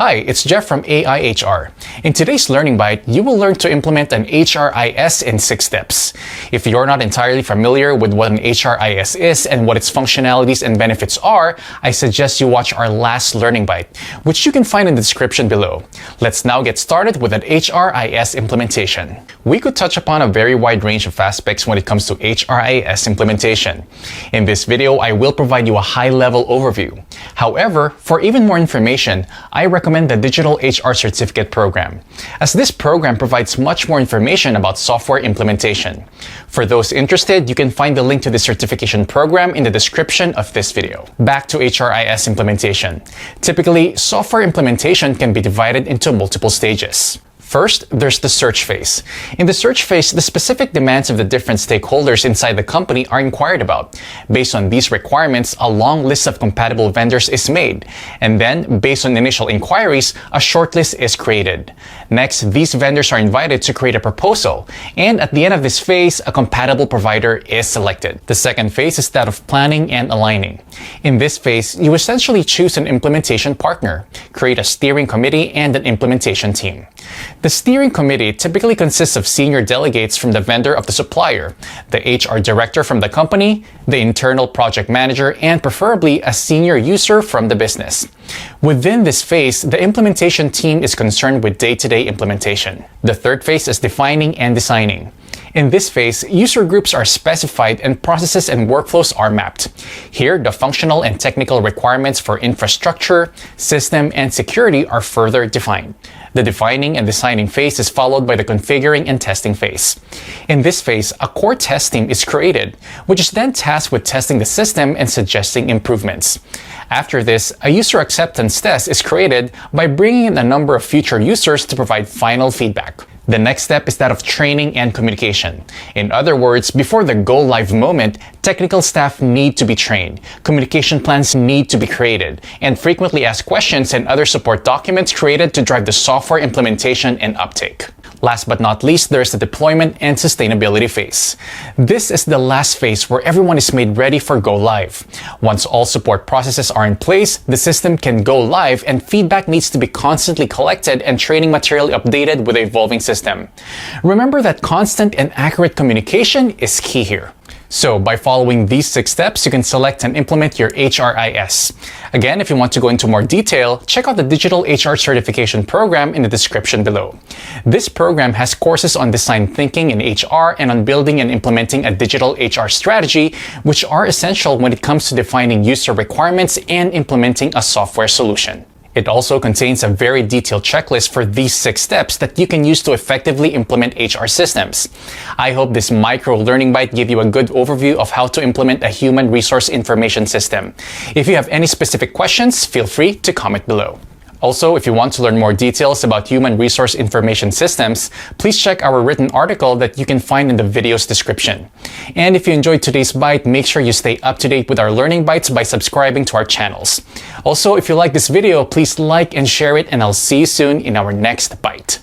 Hi, it's Jeff from AIHR. In today's Learning Bite, you will learn to implement an HRIS in 6 steps. If you're not entirely familiar with what an HRIS is and what its functionalities and benefits are, I suggest you watch our last Learning Bite, which you can find in the description below. Let's now get started with an HRIS implementation. We could touch upon a very wide range of aspects when it comes to HRIS implementation. In this video, I will provide you a high-level overview. However, for even more information, I recommend the Digital HR Certificate Program, as this program provides much more information about software implementation. For those interested, you can find the link to the certification program in the description of this video. Back to HRIS implementation. Typically, software implementation can be divided into multiple stages. First, there's the search phase. In the search phase, the specific demands of the different stakeholders inside the company are inquired about. Based on these requirements, a long list of compatible vendors is made. And then, based on initial inquiries, a shortlist is created. Next, these vendors are invited to create a proposal. And at the end of this phase, a compatible provider is selected. The second phase is that of planning and aligning. In this phase, you essentially choose an implementation partner, create a steering committee, and an implementation team. The steering committee typically consists of senior delegates from the vendor of the supplier, the HR director from the company, the internal project manager, and preferably a senior user from the business. Within this phase, the implementation team is concerned with day-to-day implementation. The third phase is defining and designing. In this phase, user groups are specified and processes and workflows are mapped. Here, the functional and technical requirements for infrastructure, system, and security are further defined. The defining and designing phase is followed by the configuring and testing phase. In this phase, a core test team is created, which is then tasked with testing the system and suggesting improvements. After this, a user acceptance test is created by bringing in a number of future users to provide final feedback. The next step is that of training and communication. In other words, before the go-live moment, technical staff need to be trained, communication plans need to be created, and frequently asked questions and other support documents created to drive the software implementation and uptake. Last but not least, there's the deployment and sustainability phase. This is the last phase where everyone is made ready for go live. Once all support processes are in place, the system can go live and feedback needs to be constantly collected and training material updated with the evolving system. Remember that constant and accurate communication is key here. So, by following these 6 steps, you can select and implement your HRIS. Again, if you want to go into more detail, check out the Digital HR Certification Program in the description below. This program has courses on design thinking in HR and on building and implementing a digital HR strategy, which are essential when it comes to defining user requirements and implementing a software solution. It also contains a very detailed checklist for these 6 steps that you can use to effectively implement HR systems. I hope this micro learning bite gave you a good overview of how to implement a human resource information system. If you have any specific questions, feel free to comment below. Also, if you want to learn more details about human resource information systems, please check our written article that you can find in the video's description. And if you enjoyed today's bite, make sure you stay up to date with our learning bites by subscribing to our channels. Also, if you like this video, please like and share it, and I'll see you soon in our next bite.